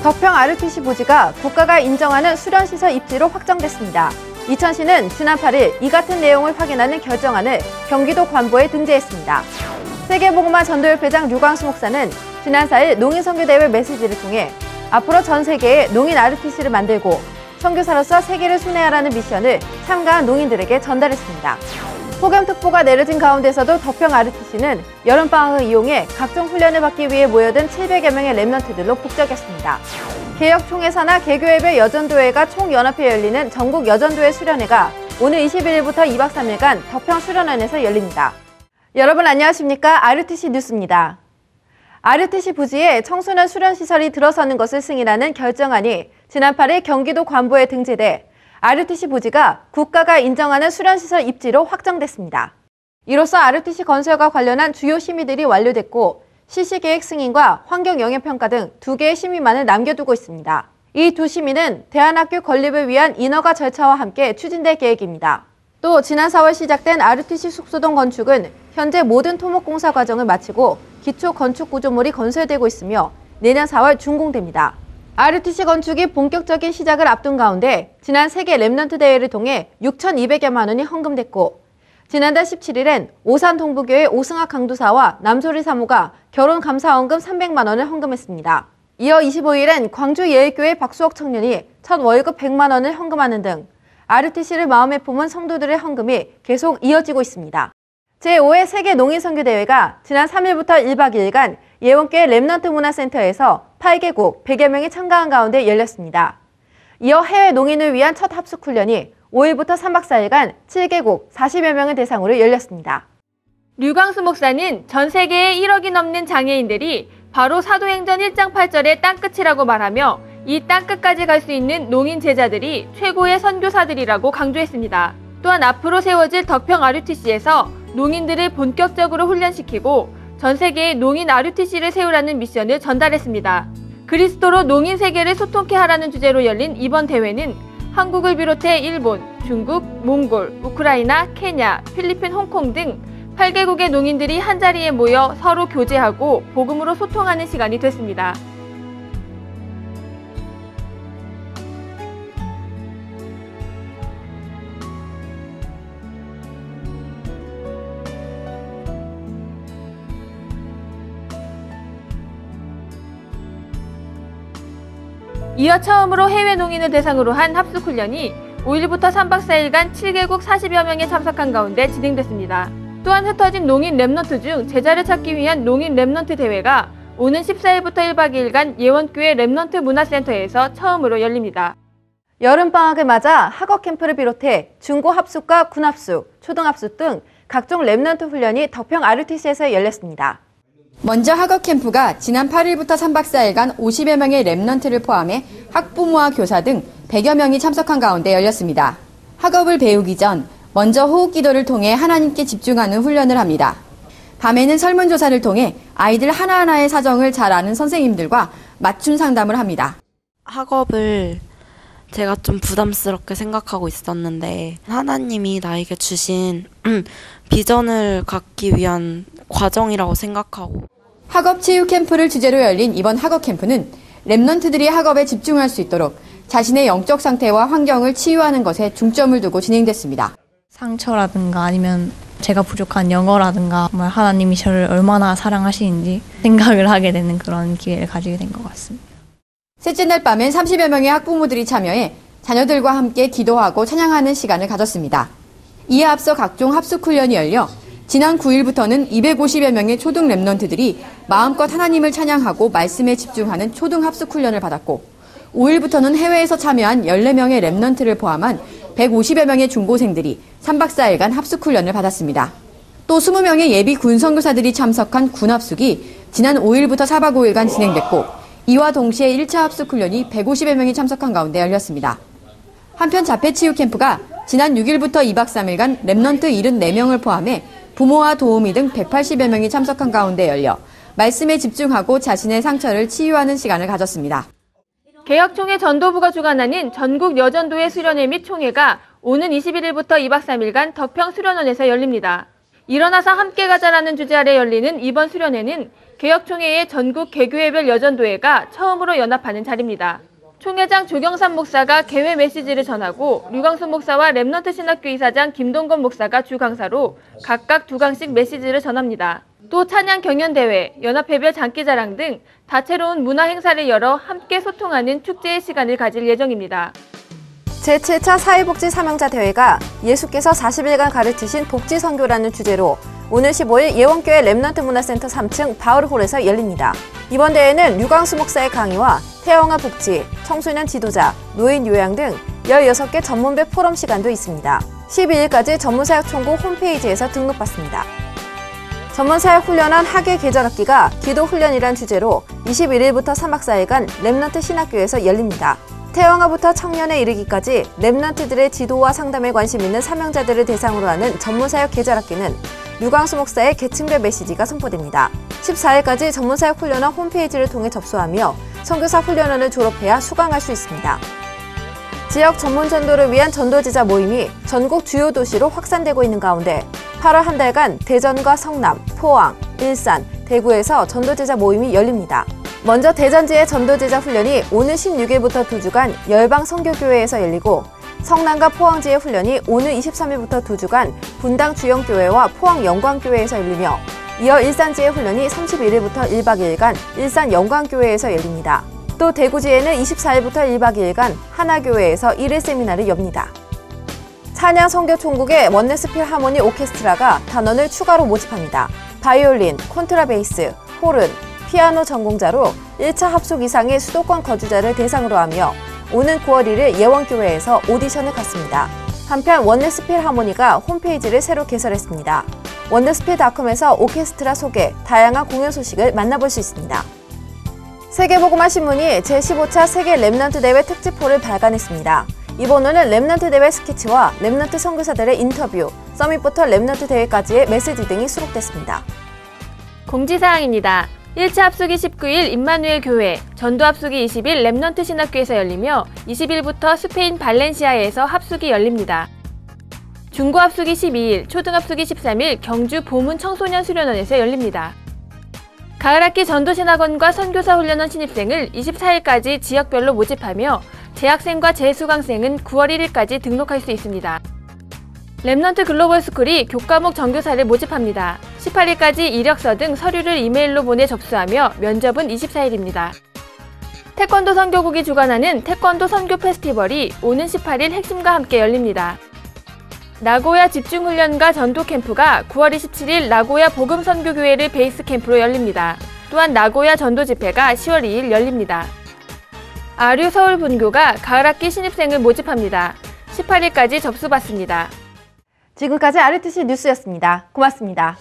덕평 ROTC 부지가 국가가 인정하는 수련시설 입지로 확정됐습니다. 이천시는 지난 8일 이 같은 내용을 확인하는 결정안을 경기도 관보에 등재했습니다. 세계복음화 전도협회장 류광수 목사는 지난 4일 농인선교대회 메시지를 통해 앞으로 전 세계에 농인 ROTC를 만들고 선교사로서 세계를 순회하라는 미션을 참가한 농인들에게 전달했습니다. 폭염특보가 내려진 가운데서도 덕평 ROTC는 여름방학을 이용해 각종 훈련을 받기 위해 모여든 700여 명의 랩런트들로 북적였습니다. 개혁총회사나 개교회별 여전도회가 총연합회 열리는 전국 여전도회 수련회가 오늘 21일부터 2박 3일간 덕평 수련원에서 열립니다. 여러분 안녕하십니까? ROTC 뉴스입니다. ROTC 부지에 청소년 수련시설이 들어서는 것을 승인하는 결정안이 지난 8일 경기도 관보에 등재돼 ROTC 부지가 국가가 인정하는 수련시설 입지로 확정됐습니다. 이로써 ROTC 건설과 관련한 주요 심의들이 완료됐고 실시계획 승인과 환경영향평가 등 2개의 심의만을 남겨두고 있습니다. 이 두 심의는 대안학교 건립을 위한 인허가 절차와 함께 추진될 계획입니다. 또 지난 4월 시작된 ROTC 숙소동 건축은 현재 모든 토목공사 과정을 마치고 기초 건축 구조물이 건설되고 있으며 내년 4월 준공됩니다. ROTC 건축이 본격적인 시작을 앞둔 가운데 지난 세계 랩런트 대회를 통해 6,200여만 원이 헌금됐고 지난달 17일엔 오산 동부교회 오승학 강도사와 남소리 사모가 결혼 감사원금 300만 원을 헌금했습니다. 이어 25일엔 광주 예일교회 박수옥 청년이 첫 월급 100만 원을 헌금하는 등 ROTC를 마음에 품은 성도들의 헌금이 계속 이어지고 있습니다. 제5회 세계 농인선교대회가 지난 3일부터 1박 2일간 예원교회 랩런트 문화센터에서 8개국 100여 명이 참가한 가운데 열렸습니다. 이어 해외 농인을 위한 첫 합숙훈련이 5일부터 3박 4일간 7개국 40여 명을 대상으로 열렸습니다. 류광수 목사는 전 세계에 1억이 넘는 장애인들이 바로 사도행전 1장 8절의 땅끝이라고 말하며 이 땅끝까지 갈 수 있는 농인 제자들이 최고의 선교사들이라고 강조했습니다. 또한 앞으로 세워질 덕평 ROTC에서 농인들을 본격적으로 훈련시키고 전 세계에 농인 ROTC를 세우라는 미션을 전달했습니다. 그리스도로 농인 세계를 소통케 하라는 주제로 열린 이번 대회는 한국을 비롯해 일본, 중국, 몽골, 우크라이나, 케냐, 필리핀, 홍콩 등 8개국의 농인들이 한자리에 모여 서로 교제하고 복음으로 소통하는 시간이 됐습니다. 이어 처음으로 해외 농인을 대상으로 한 합숙훈련이 5일부터 3박 4일간 7개국 40여 명이 참석한 가운데 진행됐습니다. 또한 흩어진 농인 랩런트 중 제자를 찾기 위한 농인 랩런트 대회가 오는 14일부터 1박 2일간 예원교회 랩런트 문화센터에서 처음으로 열립니다. 여름방학을 맞아 학업 캠프를 비롯해 중고 합숙과 군 합숙, 초등 합숙 등 각종 랩런트 훈련이 덕평 ROTC에서 열렸습니다. 먼저 학업 캠프가 지난 8일부터 3박 4일간 50여 명의 랩런트를 포함해 학부모와 교사 등 100여 명이 참석한 가운데 열렸습니다. 학업을 배우기 전 먼저 호흡 기도를 통해 하나님께 집중하는 훈련을 합니다. 밤에는 설문조사를 통해 아이들 하나하나의 사정을 잘 아는 선생님들과 맞춤 상담을 합니다. 학업을 제가 좀 부담스럽게 생각하고 있었는데 하나님이 나에게 주신 비전을 갖기 위한 과정이라고 생각하고 학업 치유 캠프를 주제로 열린 이번 학업 캠프는 랩런트들이 학업에 집중할 수 있도록 자신의 영적 상태와 환경을 치유하는 것에 중점을 두고 진행됐습니다. 상처라든가 아니면 제가 부족한 영어라든가 정말 하나님이 저를 얼마나 사랑하시는지 생각을 하게 되는 그런 기회를 가지게 된 것 같습니다. 셋째 날 밤엔 30여 명의 학부모들이 참여해 자녀들과 함께 기도하고 찬양하는 시간을 가졌습니다. 이에 앞서 각종 합숙 훈련이 열려 지난 9일부터는 250여 명의 초등 랩런트들이 마음껏 하나님을 찬양하고 말씀에 집중하는 초등 합숙 훈련을 받았고 5일부터는 해외에서 참여한 14명의 랩런트를 포함한 150여 명의 중고생들이 3박 4일간 합숙 훈련을 받았습니다. 또 20명의 예비 군 선교사들이 참석한 군 합숙이 지난 5일부터 4박 5일간 진행됐고 이와 동시에 1차 합숙 훈련이 150여 명이 참석한 가운데 열렸습니다. 한편 자폐치유 캠프가 지난 6일부터 2박 3일간 랩런트 74명을 포함해 부모와 도우미 등 180여 명이 참석한 가운데 열려 말씀에 집중하고 자신의 상처를 치유하는 시간을 가졌습니다. 개혁총회 전도부가 주관하는 전국 여전도회 수련회 및 총회가 오는 21일부터 2박 3일간 덕평 수련원에서 열립니다. 일어나서 함께 가자라는 주제 아래 열리는 이번 수련회는 개혁총회의 전국 개교회별 여전도회가 처음으로 연합하는 자리입니다. 총회장 조경삼 목사가 개회 메시지를 전하고 류광수 목사와 렘넌트 신학교 이사장 김동건 목사가 주 강사로 각각 2강씩 메시지를 전합니다. 또 찬양 경연대회, 연합회별 장기자랑 등 다채로운 문화 행사를 열어 함께 소통하는 축제의 시간을 가질 예정입니다. 제7차 사회복지 사명자 대회가 예수께서 40일간 가르치신 복지선교라는 주제로 오늘 15일 예원교회 렘넌트 문화센터 3층 바울홀에서 열립니다. 이번 대회는 류광수 목사의 강의와 태영아 복지, 청소년 지도자, 노인 요양 등 16개 전문배 포럼 시간도 있습니다. 12일까지 전문사역총국 홈페이지에서 등록받습니다. 전문사역훈련원 학예 계절학기가 기도훈련이란 주제로 21일부터 3박 4일간 렘넌트 신학교에서 열립니다. 태영아부터 청년에 이르기까지 렘넌트들의 지도와 상담에 관심 있는 사명자들을 대상으로 하는 전문사역 계절학기는 류광수 목사의 계층별 메시지가 선포됩니다. 14일까지 전문사역훈련원 홈페이지를 통해 접수하며 선교사 훈련원을 졸업해야 수강할 수 있습니다. 지역 전문 전도를 위한 전도지자 모임이 전국 주요 도시로 확산되고 있는 가운데 8월 한 달간 대전과 성남, 포항, 일산, 대구에서 전도지자 모임이 열립니다. 먼저 대전지의 전도지자 훈련이 오는 16일부터 2주간 열방 선교교회에서 열리고 성남과 포항지의 훈련이 오는 23일부터 2주간 분당 주영교회와 포항 영광교회에서 열리며 이어 일산지의 훈련이 31일부터 1박 2일간 일산 영광교회에서 열립니다. 또 대구지에는 24일부터 1박 2일간 하나교회에서 1일 세미나를 엽니다. 찬양 선교총국의 원네스 필하모니 오케스트라가 단원을 추가로 모집합니다. 바이올린, 콘트라베이스, 호른, 피아노 전공자로 1차 합숙 이상의 수도권 거주자를 대상으로 하며 오는 9월 1일 예원교회에서 오디션을 갖습니다. 한편 원네스 필하모니가 홈페이지를 새로 개설했습니다. 원네스필닷컴에서 오케스트라 소개, 다양한 공연 소식을 만나볼 수 있습니다. 세계보고마 신문이 제15차 세계 렘넌트 대회 특집호를 발간했습니다. 이번호는 렘넌트 대회 스케치와 렘넌트 선교사들의 인터뷰, 서밋부터 렘넌트 대회까지의 메시지 등이 수록됐습니다. 공지사항입니다. 1차 합숙이 19일 임마누엘 교회, 전도 합숙이 20일 렘넌트 신학교에서 열리며 20일부터 스페인 발렌시아에서 합숙이 열립니다. 중고 합숙이 12일, 초등 합숙이 13일 경주 보문 청소년 수련원에서 열립니다. 가을학기 전도신학원과 선교사 훈련원 신입생을 24일까지 지역별로 모집하며 재학생과 재수강생은 9월 1일까지 등록할 수 있습니다. 렘넌트 글로벌 스쿨이 교과목 전교사를 모집합니다. 18일까지 이력서 등 서류를 이메일로 보내 접수하며 면접은 24일입니다. 태권도 선교국이 주관하는 태권도 선교 페스티벌이 오는 18일 핵심과 함께 열립니다. 나고야 집중훈련과 전도 캠프가 9월 27일 나고야 복음선교교회를 베이스 캠프로 열립니다. 또한 나고야 전도 집회가 10월 2일 열립니다. 아류 서울분교가 가을학기 신입생을 모집합니다. 18일까지 접수받습니다. 지금까지 RTC 뉴스였습니다. 고맙습니다.